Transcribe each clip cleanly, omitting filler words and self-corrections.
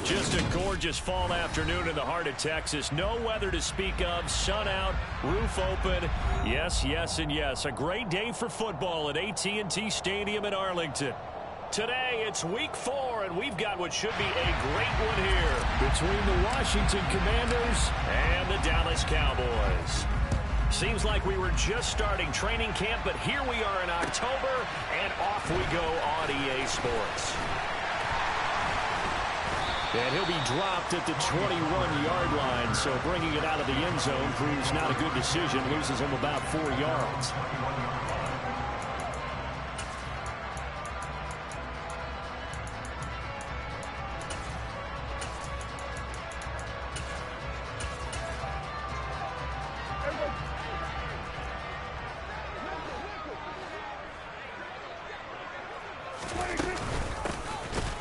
Just a gorgeous fall afternoon in the heart of Texas. No weather to speak of. Sun out, roof open. Yes, yes, and yes. A great day for football at AT&T Stadium in Arlington. Today, it's week 4, and we've got what should be a great one here between the Washington Commanders and the Dallas Cowboys. Seems like we were just starting training camp, but here we are in October, and off we go on EA Sports. And he'll be dropped at the 21-yard line, so bringing it out of the end zone proves not a good decision. Loses him about 4 yards.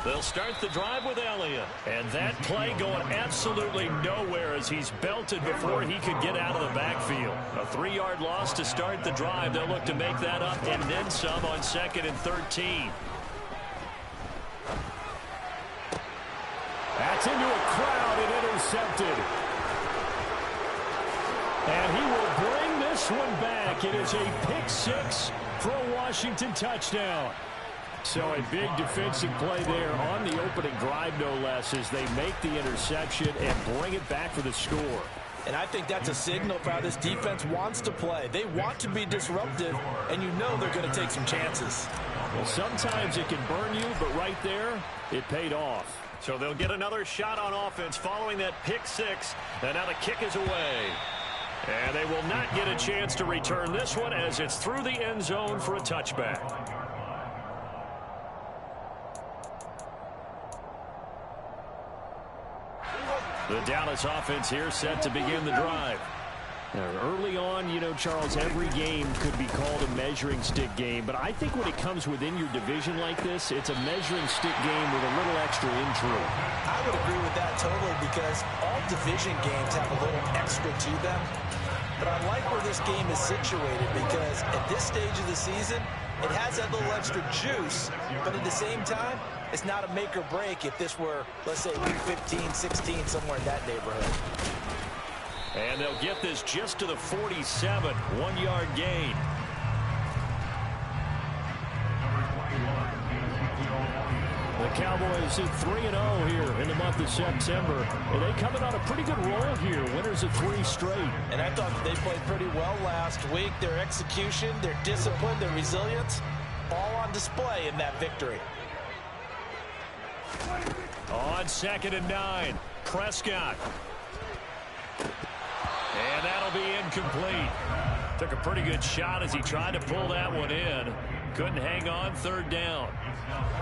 They'll start the drive with Elliott. And that play going absolutely nowhere as he's belted before he could get out of the backfield. A 3-yard loss to start the drive. They'll look to make that up and then some on 2nd and 13. That's into a crowd and intercepted. And he will bring this one back. It is a pick 6 for a Washington touchdown. So a big defensive play there on the opening drive, no less, as they make the interception and bring it back for the score. And I think that's a signal for how this defense wants to play. They want to be disruptive, and you know they're going to take some chances. Well, sometimes it can burn you, but right there, it paid off. So they'll get another shot on offense following that pick 6, and now the kick is away. And they will not get a chance to return this one as it's through the end zone for a touchback. The Dallas offense here set to begin the drive. Now, early on, you know, Charles, every game could be called a measuring stick game. But I think when it comes within your division like this, it's a measuring stick game with a little extra intrigue. I would agree with that totally because all division games have a little extra to them. But I like where this game is situated because at this stage of the season, it has that little extra juice, but at the same time, it's not a make or break if this were, let's say, week 15, 16, somewhere in that neighborhood. And they'll get this just to the 47, 1-yard gain. The Cowboys at 3-0 here in the month of September. And they coming on a pretty good roll here. Winners of 3 straight. And I thought they played pretty well last week. Their execution, their discipline, their resilience, all on display in that victory. On 2nd and 9, Prescott. And that'll be incomplete. Took a pretty good shot as he tried to pull that one in. Couldn't hang on, 3rd down.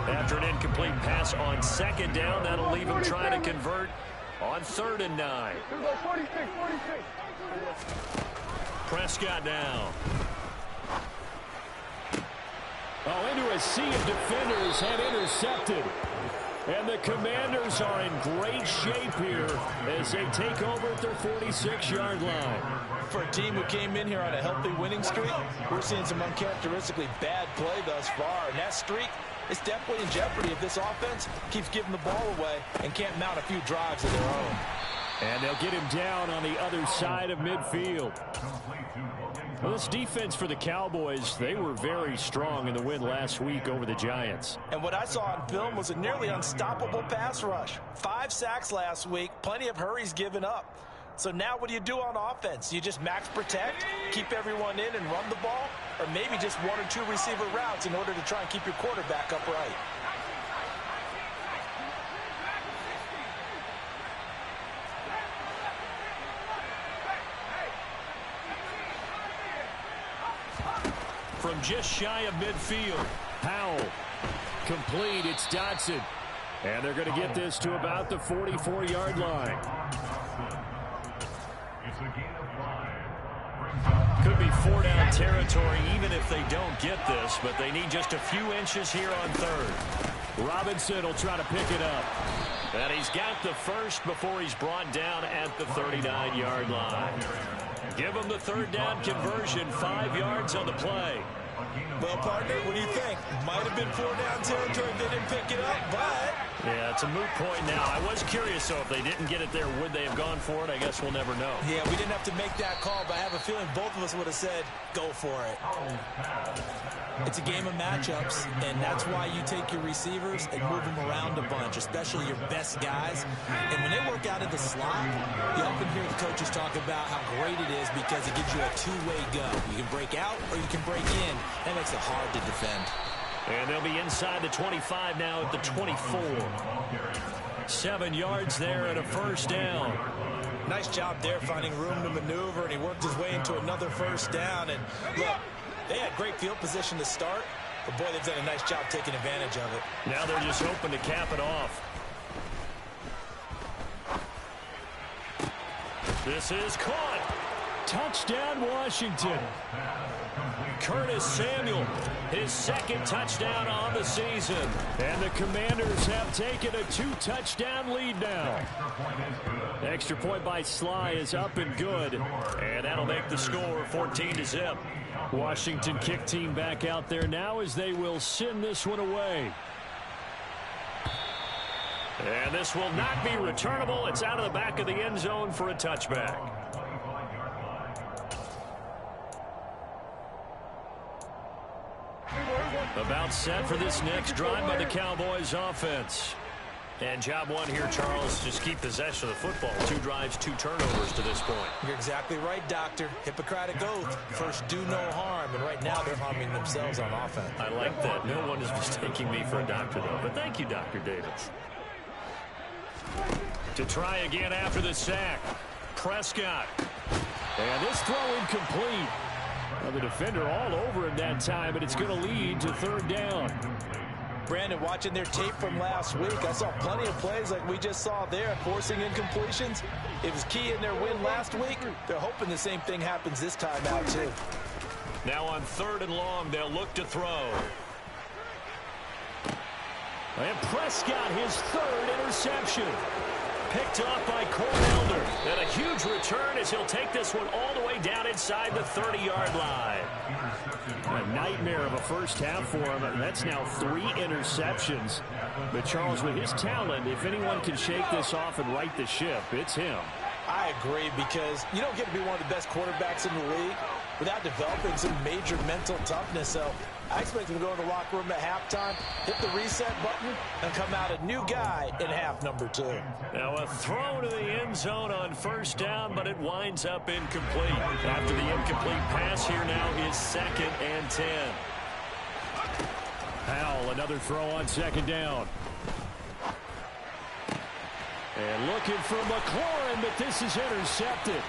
After an incomplete pass on 2nd down, that'll leave him trying to convert on 3rd and 9. Prescott now. Oh, into a sea of defenders and intercepted. And the Commanders are in great shape here as they take over at their 46-yard line. For a team who came in here on a healthy winning streak, we're seeing some uncharacteristically bad play thus far. And that streak is definitely in jeopardy if this offense keeps giving the ball away and can't mount a few drives of their own. And they'll get him down on the other side of midfield. Well, this defense for the Cowboys, they were very strong in the win last week over the Giants. And what I saw on film was a nearly unstoppable pass rush. 5 sacks last week, plenty of hurries given up. So now what do you do on offense? You just max protect, keep everyone in and run the ball, or maybe just 1 or 2 receiver routes in order to try and keep your quarterback upright. From just shy of midfield, Powell. Complete, it's Dotson. And they're going to get this to about the 44-yard line. Could be 4-down territory even if they don't get this, but they need just a few inches here on 3rd. Robinson will try to pick it up. And he's got the first before he's brought down at the 39-yard line. Give him the 3rd down conversion, 5 yards on the play. Well, partner, what do you think? Might have been 4-down territory if they didn't pick it up, but... Yeah, it's a moot point now. I was curious, though, if they didn't get it there, would they have gone for it? I guess we'll never know. Yeah, we didn't have to make that call, but I have a feeling both of us would have said, go for it. It's a game of matchups, and that's why you take your receivers and move them around a bunch, especially your best guys. And when they work out in the slot, you often hear the coaches talk about how great it is because it gives you a two-way go. You can break out or you can break in. That makes it hard to defend. And they'll be inside the 25 now at the 24. 7 yards there and a first down. Nice job there finding room to maneuver, and he worked his way into another first down. And look, they had great field position to start, but boy, they've done a nice job taking advantage of it. Now they're just hoping to cap it off. This is caught. Touchdown, Washington. Curtis Samuel, his second touchdown on the season. And the Commanders have taken a 2-touchdown lead now. Extra point by Sly is up and good. And that'll make the score 14-0. Washington kick team back out there now as they will send this one away. And this will not be returnable. It's out of the back of the end zone for a touchback. About set for this next drive by the Cowboys offense. And job one here, Charles, just keep possession of the football. 2 drives, 2 turnovers to this point. You're exactly right, Doctor. Hippocratic oath. First, do no harm. And right now, they're harming themselves on offense. I like that. No one is mistaking me for a doctor, though. But thank you, Dr. Davis. To try again after the sack. Prescott. And this throw incomplete. Well, the defender all over him that time, but it's going to lead to 3rd down. Brandon, watching their tape from last week, I saw plenty of plays like we just saw there, forcing incompletions. It was key in their win last week. They're hoping the same thing happens this time out, too. Now on 3rd and long, they'll look to throw. And Prescott, his 3rd interception. Picked off by Cole Elder. And a huge return as he'll take this one all the way down inside the 30-yard line. A nightmare of a first half for him. That's now 3 interceptions. But Charles, with his talent, if anyone can shake this off and right the ship, it's him. I agree, because you don't get to be one of the best quarterbacks in the league without developing some major mental toughness. So I expect him to go in the locker room at halftime, hit the reset button, and come out a new guy in half number 2. Now a throw to the end zone on 1st down, but it winds up incomplete. After the incomplete pass, here now is 2nd and 10. Howell, another throw on 2nd down. And looking for McLaurin, but this is intercepted.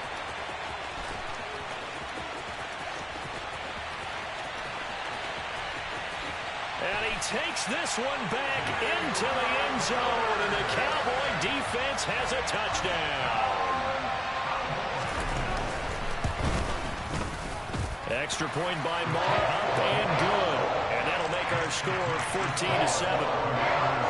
And he takes this one back into the end zone, and the Cowboy defense has a touchdown. Extra point by Marr, up and good. And that'll make our score 14-7.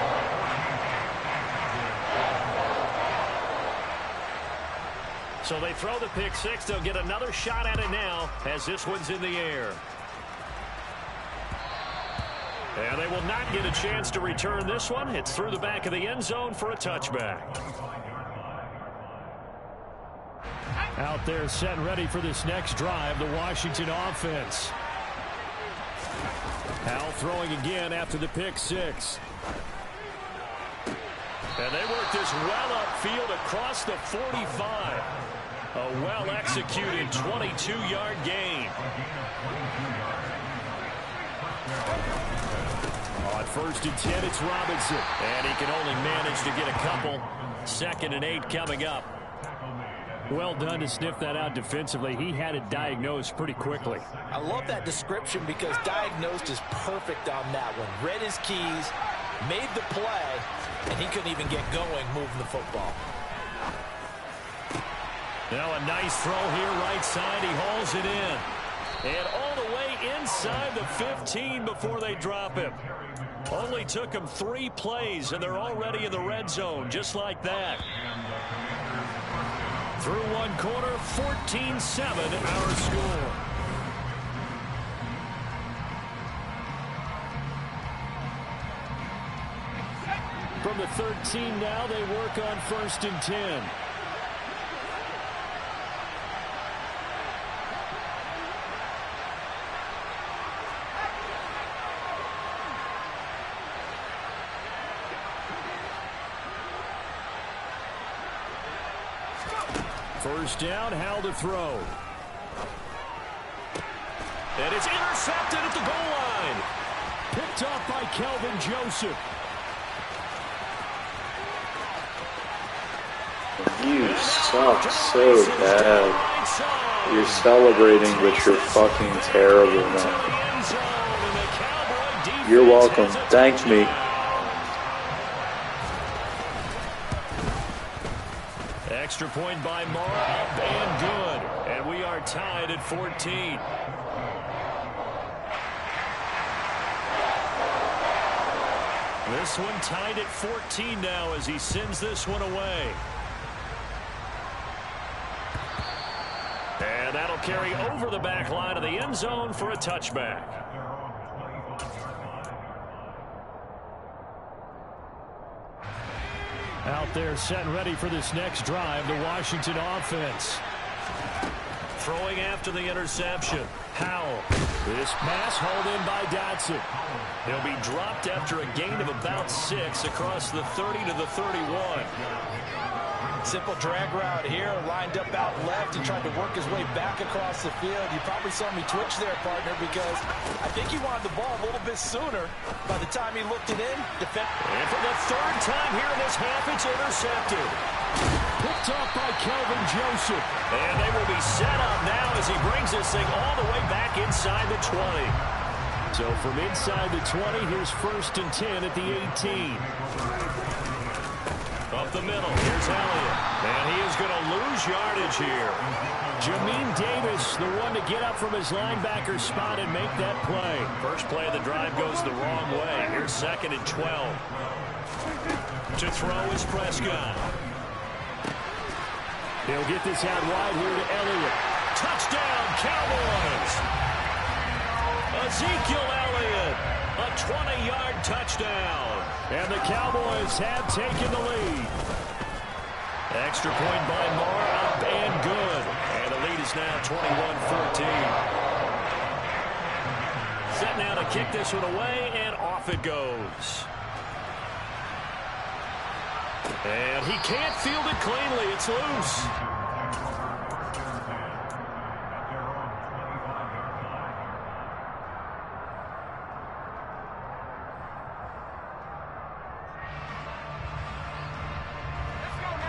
So they throw the pick 6. They'll get another shot at it now as this one's in the air. And they will not get a chance to return this one. It's through the back of the end zone for a touchback. Out there set and ready for this next drive, the Washington offense. Howell throwing again after the pick 6. And they work this well upfield across the 45. A well-executed 22-yard gain. On 1st and 10, it's Robinson. And he can only manage to get a couple. 2nd and 8 coming up. Well done to sniff that out defensively. He had it diagnosed pretty quickly. I love that description because diagnosed is perfect on that one. Read his keys, made the play, and he couldn't even get going moving the football. Now a nice throw here right side. He hauls it in. And all the way inside the 15 before they drop him. Only took him 3 plays, and they're already in the red zone just like that. Through one quarter, 14-7 our score. From the 13 now, they work on 1st and 10. First down, Howell to throw. And it's intercepted at the goal line. Picked off by Kelvin Joseph. You suck so bad. You're celebrating, but you're fucking terrible, man. You're welcome. Thank me. Extra point by Mara, up and good. And we are tied at 14. This one tied at 14 now as he sends this one away. And that'll carry over the back line of the end zone for a touchback. Out there set and ready for this next drive, the Washington offense. Throwing after the interception. Howell. This pass hauled in by Dotson. He'll be dropped after a gain of about 6 across the 30 to the 31. Simple drag route here, lined up out left. He tried to work his way back across the field. You probably saw me twitch there, partner, because I think he wanted the ball a little bit sooner. By the time he looked it in, and for the 3rd time here in this half, it's intercepted. Picked off by Kelvin Joseph. And they will be set up now as he brings this thing all the way back inside the 20. So from inside the 20, here's 1st and 10 at the 18. Up the middle, here's Elliott. And he is going to lose yardage here. Jamin Davis, the one to get up from his linebacker spot and make that play. First play of the drive goes the wrong way. Here's 2nd and 12. To throw is Prescott. He'll get this out wide here to Elliott. Touchdown, Cowboys! Ezekiel Elliott, a 20-yard touchdown. And the Cowboys have taken the lead. Extra point by Moore, up and good. And the lead is now 21-14. Set now to kick this one away, and off it goes. And he can't field it cleanly. It's loose.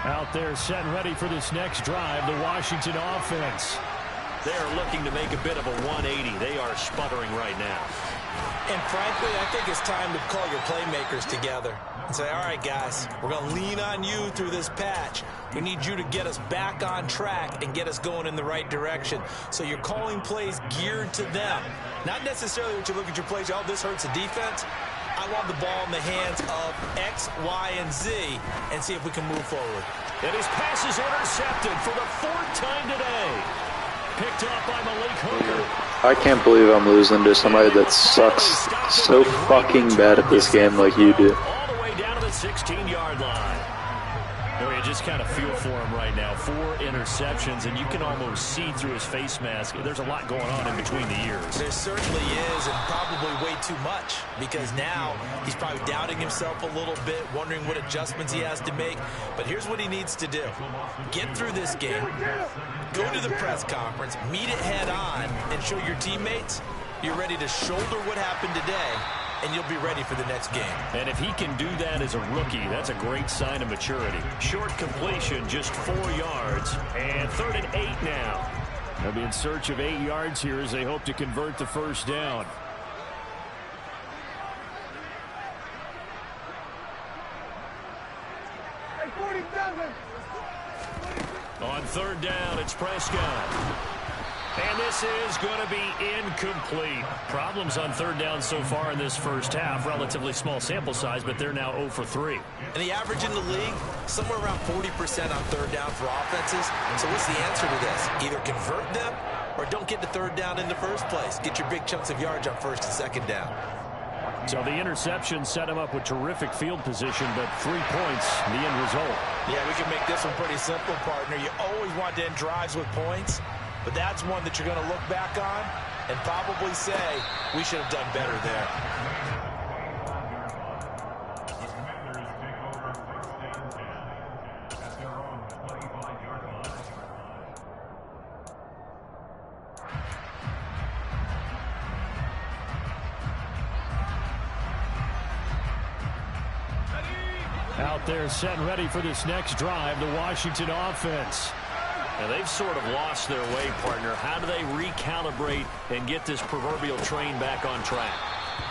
Out there set and ready for this next drive, the Washington offense. They're looking to make a bit of a 180. They are sputtering right now. And frankly, I think it's time to call your playmakers together and say, all right, guys, we're going to lean on you through this patch. We need you to get us back on track and get us going in the right direction. So you're calling plays geared to them. Not necessarily when you look at your plays, oh, this hurts the defense. I want the ball in the hands of X, Y, and Z and see if we can move forward. And his pass is intercepted for the 4th time today. Picked off by Malik Hooker. I can't believe I'm losing to somebody that sucks so fucking bad at this game like you do. All the way down to the 16-yard line. You just kind of feel for him right now. 4 interceptions, and you can almost see through his face mask. There's a lot going on in between the ears. There certainly is, and probably way too much, because now he's probably doubting himself a little bit, wondering what adjustments he has to make. But here's what he needs to do. Get through this game, go to the press conference, meet it head on, and show your teammates you're ready to shoulder what happened today, and you'll be ready for the next game. And if he can do that as a rookie, that's a great sign of maturity. Short completion, just 4 yards, and 3rd and 8 now. They'll be in search of 8 yards here as they hope to convert the first down. On 3rd down, it's Prescott. And this is going to be incomplete. Problems on 3rd down so far in this first half. Relatively small sample size, but they're now 0 for 3. And the average in the league, somewhere around 40% on 3rd down for offenses. So what's the answer to this? Either convert them or don't get to 3rd down in the first place. Get your big chunks of yards on 1st and 2nd down. So the interception set him up with terrific field position, but 3 points, the end result. Yeah, we can make this one pretty simple, partner. You always want to end drives with points, but that's one that you're going to look back on and probably say, we should have done better there. Out there set and ready for this next drive, the Washington offense. Now they've sort of lost their way, partner. How do they recalibrate and get this proverbial train back on track?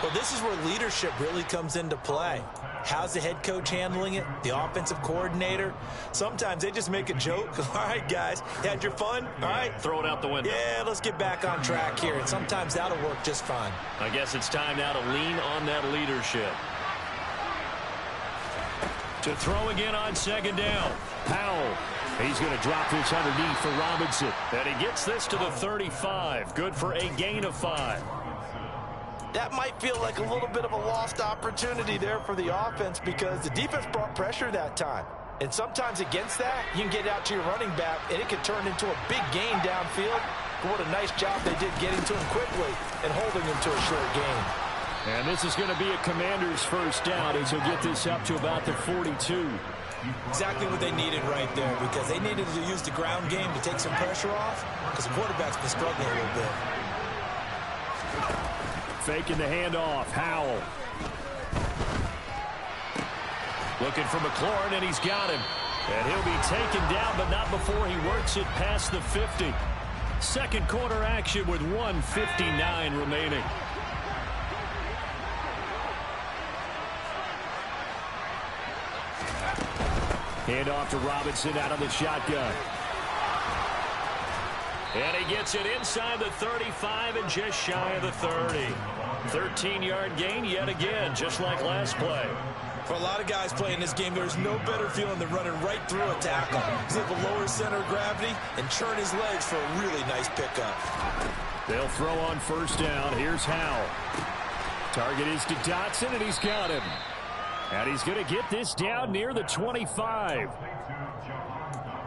Well, this is where leadership really comes into play. How's the head coach handling it? The offensive coordinator? Sometimes they just make a joke. All right, guys, had your fun? All right. Throw it out the window. Yeah, let's get back on track here. And sometimes that'll work just fine. I guess it's time now to lean on that leadership. To throw again on second down. Powell. He's going to drop this underneath for Robinson. And he gets this to the 35. Good for a gain of 5. That might feel like a little bit of a lost opportunity there for the offense because the defense brought pressure that time. And sometimes against that, you can get out to your running back, and it can turn into a big gain downfield. But what a nice job they did getting to him quickly and holding him to a short gain. And this is going to be a Commanders first down as he'll get this up to about the 42. Exactly what they needed right there because they needed to use the ground game to take some pressure off because the quarterback's been struggling a little bit. Faking the handoff. Howell. Looking for McLaurin, and he's got him. And he'll be taken down, but not before he works it past the 50. Second quarter action with 1:59 remaining. Hand off to Robinson out of the shotgun. And he gets it inside the 35 and just shy of the 30. 13-yard gain yet again, just like last play. For a lot of guys playing this game, there's no better feeling than running right through a tackle. He's able to lower center of gravity and churn his legs for a really nice pickup. They'll throw on first down. Here's Howell. Target is to Dotson, and he's got him. And he's going to get this down near the 25.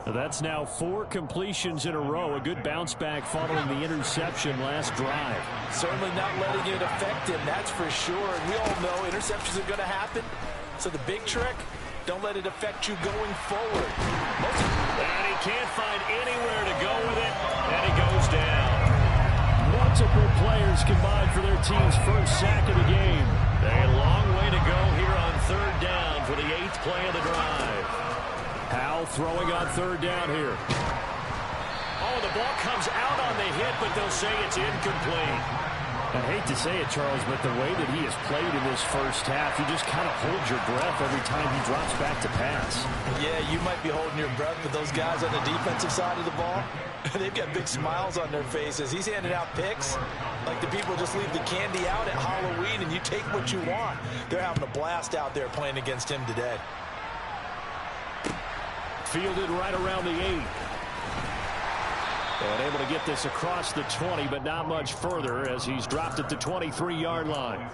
That's now 4 completions in a row. A good bounce back following the interception last drive. Certainly not letting it affect him, that's for sure. And we all know interceptions are going to happen. So the big trick, don't let it affect you going forward. And he can't find anywhere to go with it. And he goes down. Multiple players combined for their team's first sack of the game. A long way to go here on third down for the 8th play of the drive. Powell throwing on third down here. Oh, the ball comes out on the hit, but they'll say it's incomplete. I hate to say it, Charles, but the way that he has played in this first half, you just kind of hold your breath every time he drops back to pass. Yeah, you might be holding your breath, but those guys on the defensive side of the ball, they've got big smiles on their faces. He's handing out picks like the people just leave the candy out at Halloween and you take what you want. They're having a blast out there playing against him today. Fielded right around the 8. And able to get this across the 20, but not much further as he's dropped at the 23-yard line.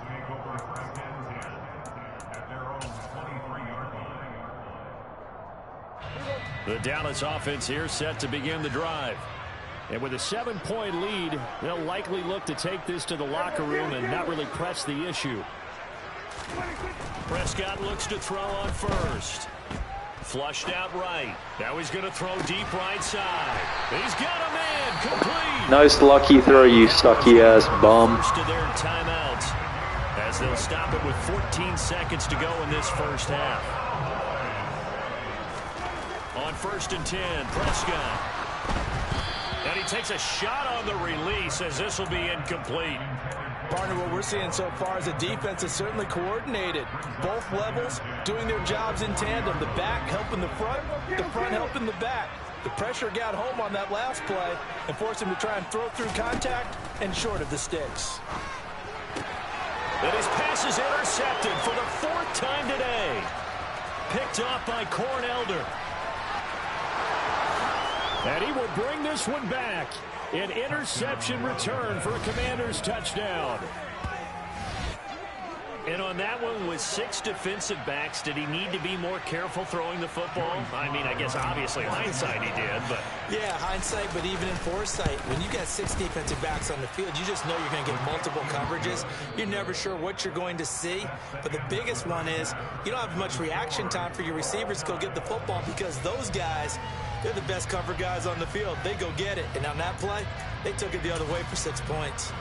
The Dallas offense here set to begin the drive. And with a 7-point lead, they'll likely look to take this to the locker room and not really press the issue. Prescott looks to throw on first. Flushed out right. Now he's going to throw deep right side. He's got a man. Complete. Nice lucky throw, you sucky ass bum. First of their timeouts as they'll stop it with 14 seconds to go in this first half. On 1st and 10, Prescott. And he takes a shot on the release as this will be incomplete. Partner, what we're seeing so far is the defense is certainly coordinated. Both levels doing their jobs in tandem. The back helping the front helping the back. The pressure got home on that last play and forced him to try and throw through contact and short of the sticks. And his pass is intercepted for the 4th time today. Picked off by Corn Elder. And he will bring this one back. An interception return for a Commanders touchdown. And on that one, with 6 defensive backs, did he need to be more careful throwing the football? I mean, I guess obviously hindsight he did, but... Yeah, hindsight, but even in foresight, when you got 6 defensive backs on the field, you just know you're going to get multiple coverages. You're never sure what you're going to see. But the biggest one is you don't have much reaction time for your receivers to go get the football because those guys, they're the best cover guys on the field. They go get it. And on that play, they took it the other way for 6 points.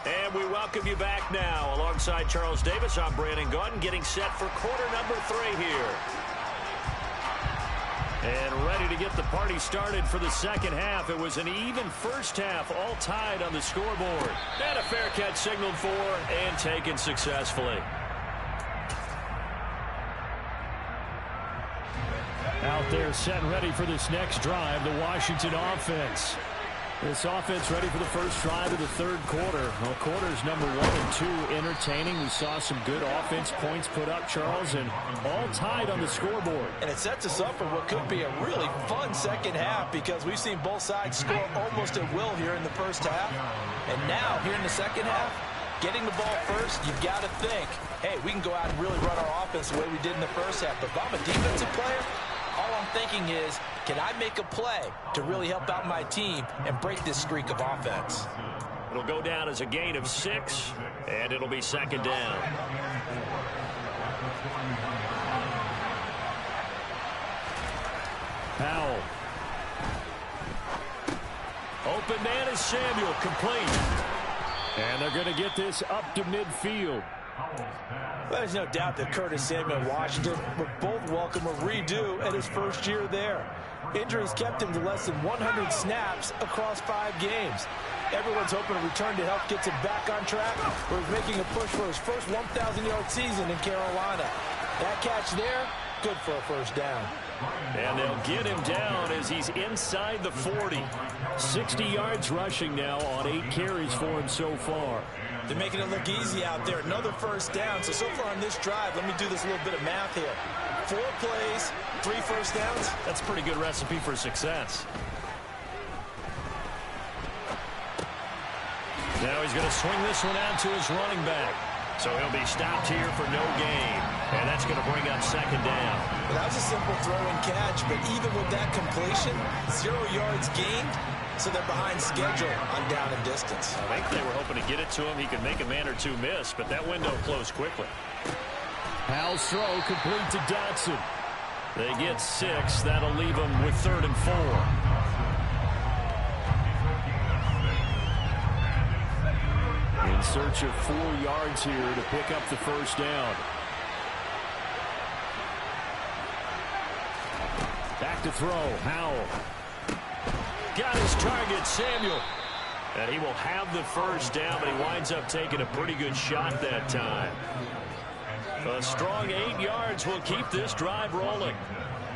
And we welcome you back now. Alongside Charles Davis, I'm Brandon Gaudin, getting set for quarter number 3 here. And ready to get the party started for the second half. It was an even first half, all tied on the scoreboard. And a fair catch signaled for and taken successfully. Out there set and ready for this next drive, the Washington offense. This offense ready for the first drive of the third quarter. Well, quarters number 1 and 2 entertaining. We saw some good offense points put up, Charles, and all tied on the scoreboard. And it sets us up for what could be a really fun second half because we've seen both sides score almost at will here in the first half. And now, here in the second half, getting the ball first, you've got to think, hey, we can go out and really run our offense the way we did in the first half. But if I'm a defensive player, all I'm thinking is, can I make a play to really help out my team and break this streak of offense? It'll go down as a gain of 6, and it'll be second down. Powell. Open man is Samuel, complete. And they're going to get this up to midfield. Well, there's no doubt that Curtis Samuel and Washington will both welcome a redo at his first year there. Injuries kept him to less than 100 snaps across 5 games. Everyone's hoping a return to health gets him back on track, where he's making a push for his first 1,000-yard season in Carolina. That catch there, good for a first down. And they'll get him down as he's inside the 40. 60 yards rushing now on 8 carries for him so far. They're making it look easy out there. Another first down. So far on this drive, let me do this little bit of math here. 4 plays, 3 first downs. That's a pretty good recipe for success. Now he's going to swing this one out to his running back. So he'll be stopped here for no gain. And that's going to bring up second down. Well, that was a simple throw and catch, but even with that completion, 0 yards gained. So they're behind schedule on down and distance. I think they were hoping to get it to him. He could make a man or 2 miss, but that window closed quickly. Powell's throw complete to Dotson. They get 6. That'll leave them with 3rd and 4. In search of 4 yards here to pick up the first down. Back to throw. Howell. Got his target, Samuel. And he will have the first down, but he winds up taking a pretty good shot that time. A strong 8 yards will keep this drive rolling.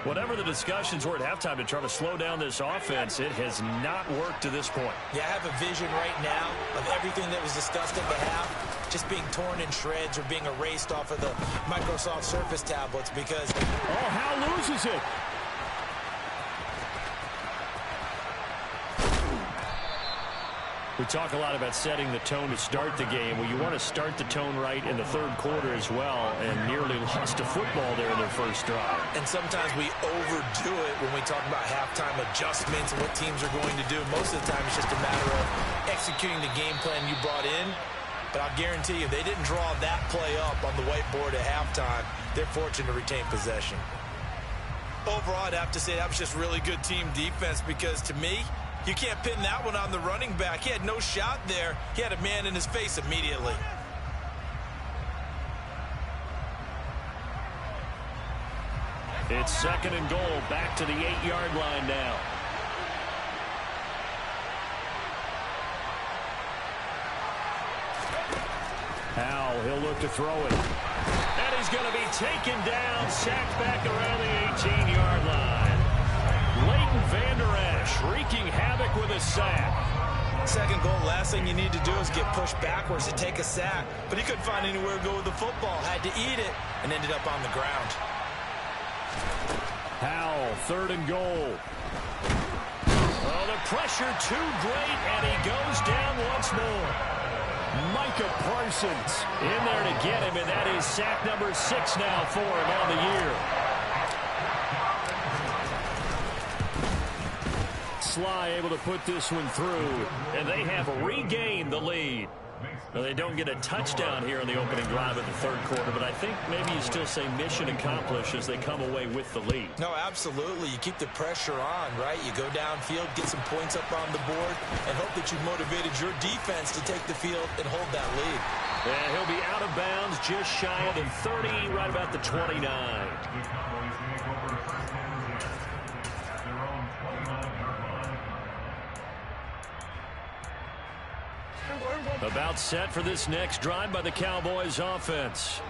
Whatever the discussions were at halftime to try to slow down this offense, it has not worked to this point. Yeah, I have a vision right now of everything that was discussed at the half just being torn in shreds or being erased off of the Microsoft Surface tablets because... Oh, Howell loses it. We talk a lot about setting the tone to start the game. Well, you want to start the tone right in the third quarter as well, and nearly lost a football there in their first drive. And sometimes we overdo it when we talk about halftime adjustments and what teams are going to do. Most of the time, it's just a matter of executing the game plan you brought in. But I'll guarantee you, they didn't draw that play up on the whiteboard at halftime. They're fortunate to retain possession. Overall, I'd have to say that was just really good team defense because, to me, you can't pin that one on the running back. He had no shot there. He had a man in his face immediately. It's 2nd and goal, back to the 8-yard line now. Howell, he'll look to throw it. And he's going to be taken down, sacked back around the 18-yard line. with a sack. Second goal, last thing you need to do is get pushed backwards to take a sack. But he couldn't find anywhere to go with the football. Had to eat it and ended up on the ground. Howell, 3rd and goal. Oh, the pressure too great, and he goes down once more. Micah Parsons in there to get him, and that is sack number 6 now for him on the year. Sly able to put this one through, and they have regained the lead. Well, they don't get a touchdown here in the opening drive of the 3rd quarter, but I think maybe you still say mission accomplished as they come away with the lead. No, absolutely. You keep the pressure on, right? You go downfield, get some points up on the board, and hope that you've motivated your defense to take the field and hold that lead. And he'll be out of bounds just shy of the 30, right about the 29. About set for this next drive by the Cowboys offense.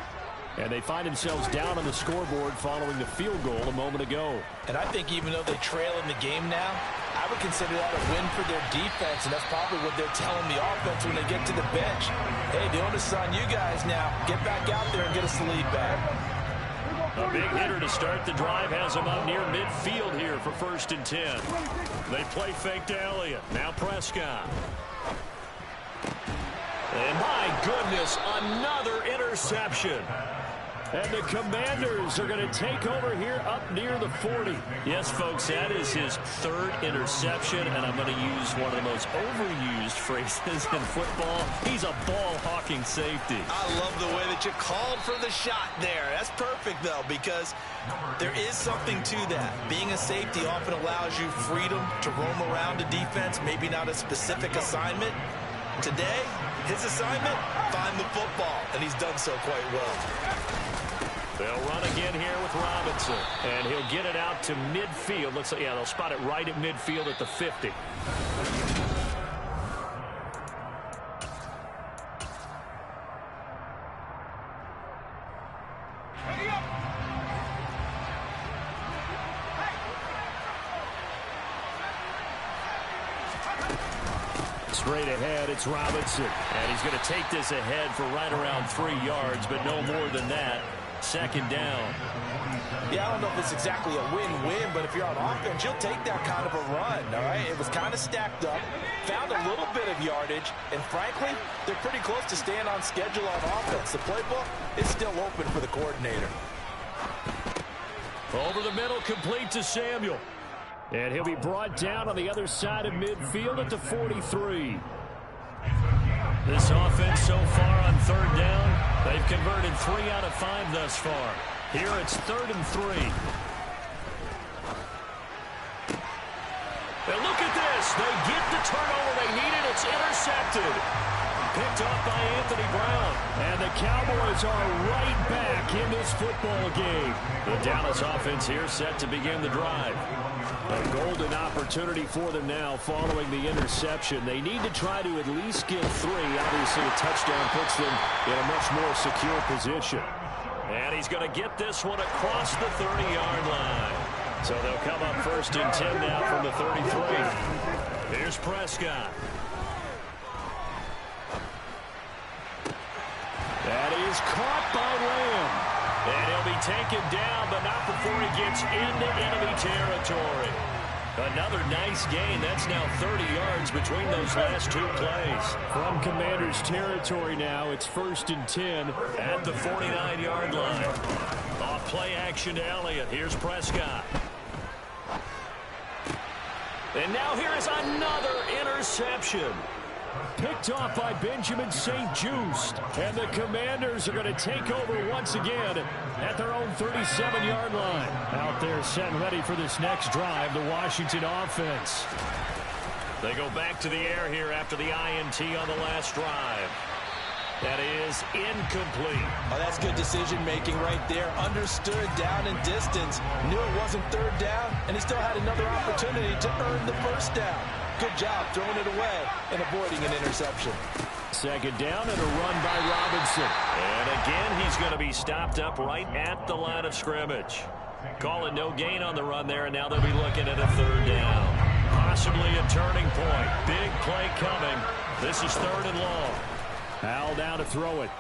And they find themselves down on the scoreboard following the field goal a moment ago. And I think even though they trail in the game now, I would consider that a win for their defense, and that's probably what they're telling the offense when they get to the bench. Hey, the onus is on you guys now. Get back out there and get us the lead back. A big hitter to start the drive has him up near midfield here for 1st and 10. They play fake to Elliott. Now Prescott. And my goodness, another interception. And the Commanders are going to take over here up near the 40. Yes, folks, that is his 3rd interception, and I'm going to use one of the most overused phrases in football. He's a ball-hawking safety. I love the way that you called for the shot there. That's perfect, though, because there is something to that. Being a safety often allows you freedom to roam around a defense, maybe not a specific assignment. Today, his assignment, find the football, and he's done so quite well. They'll run again here with Robinson, and he'll get it out to midfield. Looks like, yeah, they'll spot it right at midfield at the 50. Straight ahead, it's Robinson. And he's going to take this ahead for right around 3 yards, but no more than that. 2nd down. Yeah, I don't know if it's exactly a win-win, but if you're on offense, you'll take that kind of a run, all right? It was kind of stacked up, found a little bit of yardage, and frankly, they're pretty close to staying on schedule on offense. The playbook is still open for the coordinator. Over the middle, complete to Samuel. And he'll be brought down on the other side of midfield at the 43. This offense so far on 3rd down, they've converted 3 out of 5 thus far. Here it's 3rd and 3. And look at this. They get the turnover they needed. It's intercepted. Picked off by Anthony Brown. And the Cowboys are right back in this football game. The Dallas offense here set to begin the drive. A golden opportunity for them now following the interception. They need to try to at least get 3. Obviously, a touchdown puts them in a much more secure position. And he's going to get this one across the 30-yard line. So they'll come up 1st and 10 now from the 33. Here's Prescott. That is caught by Lamb. And he'll be taken down, but not before he gets into enemy territory. Another nice gain. That's now 30 yards between those last 2 plays. From Commanders territory now, it's 1st and 10 at the 49-yard line. Off play action to Elliott. Here's Prescott. And now here is another interception. Picked off by Benjamin St-Juste. And the Commanders are going to take over once again at their own 37-yard line. Out there set and ready for this next drive, the Washington offense. They go back to the air here after the INT on the last drive. That is incomplete. Oh, that's good decision-making right there. Understood down and distance. Knew it wasn't 3rd down, and he still had another opportunity to earn the 1st down. Good job throwing it away and avoiding an interception. 2nd down and a run by Robinson. And again, he's going to be stopped up right at the line of scrimmage. Call it no gain on the run there, and now they'll be looking at a 3rd down. possibly a turning point. Big play coming. This is 3rd and long. Howell down to throw it.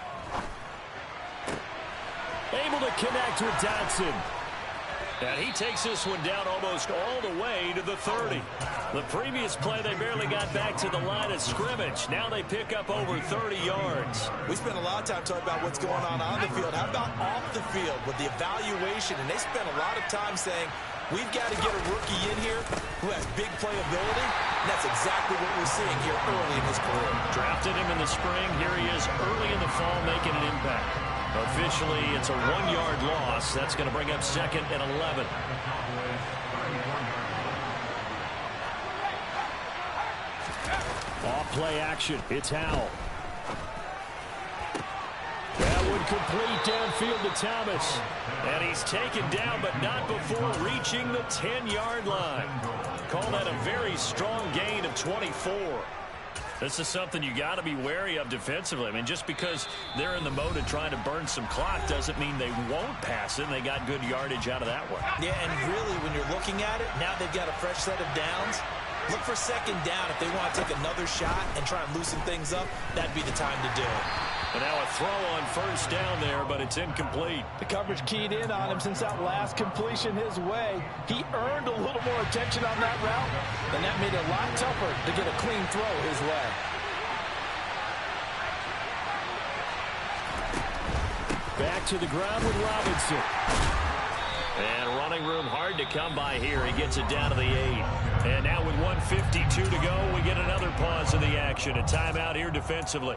Able to connect with Dotson. And he takes this one down almost all the way to the 30. The previous play, they barely got back to the line of scrimmage. Now they pick up over 30 yards. We spent a lot of time talking about what's going on the field. How about off the field with the evaluation? And they spent a lot of time saying, we've got to get a rookie in here who has big playability. And that's exactly what we're seeing here early in his career. Drafted him in the spring. Here he is early in the fall making an impact. Officially, it's a 1-yard loss. That's going to bring up 2nd and 11. Off play action. It's Howell. That would complete downfield to Thomas. And he's taken down, but not before reaching the 10-yard line. Call that a very strong gain of 24. This is something you got to be wary of defensively. I mean, just because they're in the mode of trying to burn some clock doesn't mean they won't pass it. And they got good yardage out of that one. Yeah, and really, when you're looking at it, now they've got a fresh set of downs. Look for 2nd down. If they want to take another shot and try and loosen things up, that'd be the time to do it. And now a throw on 1st down there, but it's incomplete. The coverage keyed in on him since that last completion his way. He earned a little more attention on that route, and that made it a lot tougher to get a clean throw his way. Back to the ground with Robinson. And running room hard to come by here. He gets it down to the 8. And now with 1:52 to go, we get another pause in the action. A timeout here defensively.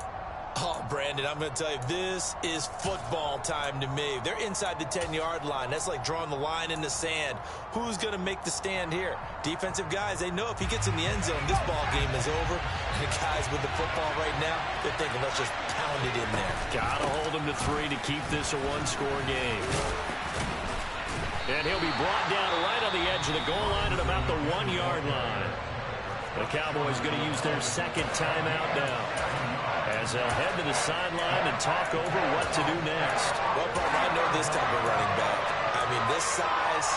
Oh, Brandon, I'm going to tell you, this is football time to me. They're inside the 10-yard line. That's like drawing the line in the sand. Who's going to make the stand here? Defensive guys, they know if he gets in the end zone, this ball game is over. And the guys with the football right now, they're thinking, let's just pound it in there. Got to hold him to 3 to keep this a 1-score game. And he'll be brought down right on the edge of the goal line at about the 1-yard line. The Cowboys going to use their 2nd timeout now, as they'll head to the sideline and talk over what to do next. Well, partner, I know this type of running back. I mean, this size,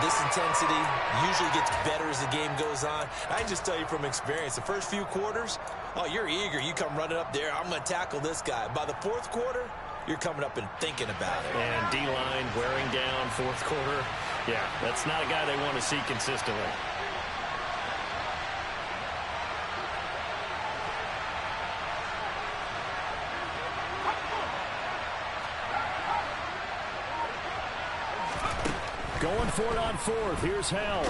this intensity usually gets better as the game goes on. I can just tell you from experience, the first few quarters, oh, you're eager. You come running up there, I'm going to tackle this guy. By the 4th quarter, you're coming up and thinking about it. And D-line wearing down 4th quarter. Yeah, that's not a guy they want to see consistently. Going for it on 4th. Here's Howell.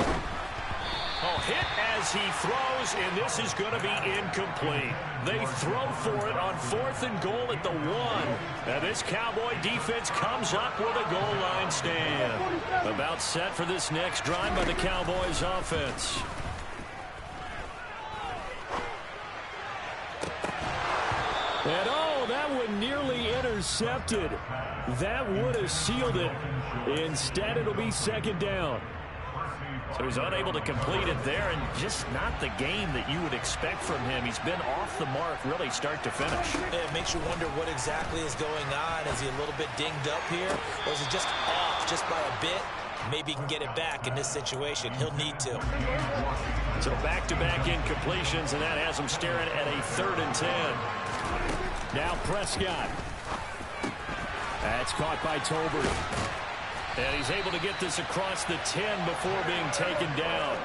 Oh, hit as he throws, and this is going to be incomplete. They throw for it on 4th and goal at the 1. And this Cowboy defense comes up with a goal line stand. About set for this next drive by the Cowboys offense. And oh, that one nearly intercepted. That would have sealed it. Instead, it'll be 2nd down. So he's unable to complete it there, and just not the game that you would expect from him. He's been off the mark really start to finish. It makes you wonder what exactly is going on. Is he a little bit dinged up here, or is it just off just by a bit? Maybe he can get it back in this situation. He'll need to. So back-to-back incompletions, and that has him staring at a 3rd and 10. Now Prescott. That's caught by Tolbert. And he's able to get this across the 10 before being taken down.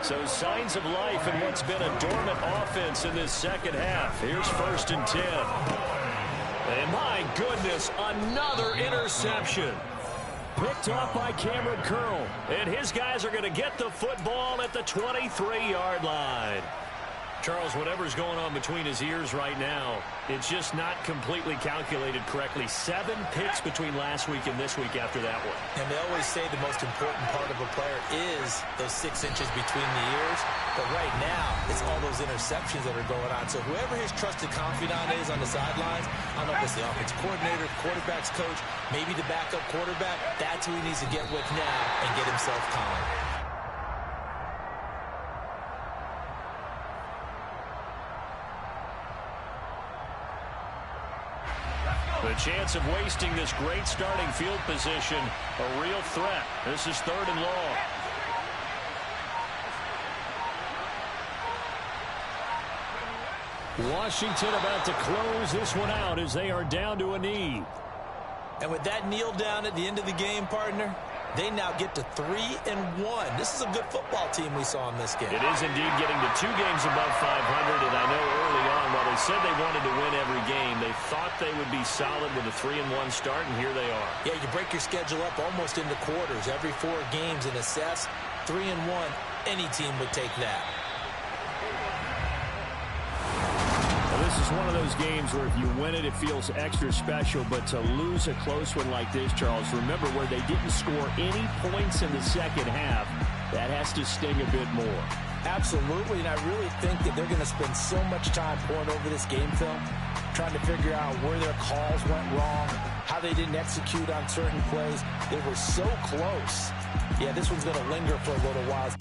So signs of life in what's been a dormant offense in this 2nd half. Here's 1st and 10. And my goodness, another interception. Picked off by Cameron Curl. And his guys are going to get the football at the 23-yard line. Charles, whatever's going on between his ears right now, it's just not completely calculated correctly. 7 picks between last week and this week after that one. And they always say the most important part of a player is those 6 inches between the ears. But right now, it's all those interceptions that are going on. So whoever his trusted confidant is on the sidelines, I don't know if it's the offensive coordinator, quarterback's coach, maybe the backup quarterback, that's who he needs to get with now and get himself calm. The chance of wasting this great starting field position, a real threat. This is 3rd and long. Washington about to close this one out as they are down to a knee. And with that kneel down at the end of the game, partner, they now get to 3-1. This is a good football team we saw in this game. It is indeed getting to 2 games above 500, and I know early on, while they said they wanted to win every game, they thought they would be solid with a 3-1 start, and here they are. Yeah, you break your schedule up almost into quarters, every 4 games, and assess 3-1. Any team would take that. This is one of those games where if you win it, it feels extra special. But to lose a close one like this, Charles, remember where they didn't score any points in the second half, that has to sting a bit more. Absolutely, and I really think that they're going to spend so much time pouring over this game film, trying to figure out where their calls went wrong, how they didn't execute on certain plays. They were so close. Yeah, this one's going to linger for a little while.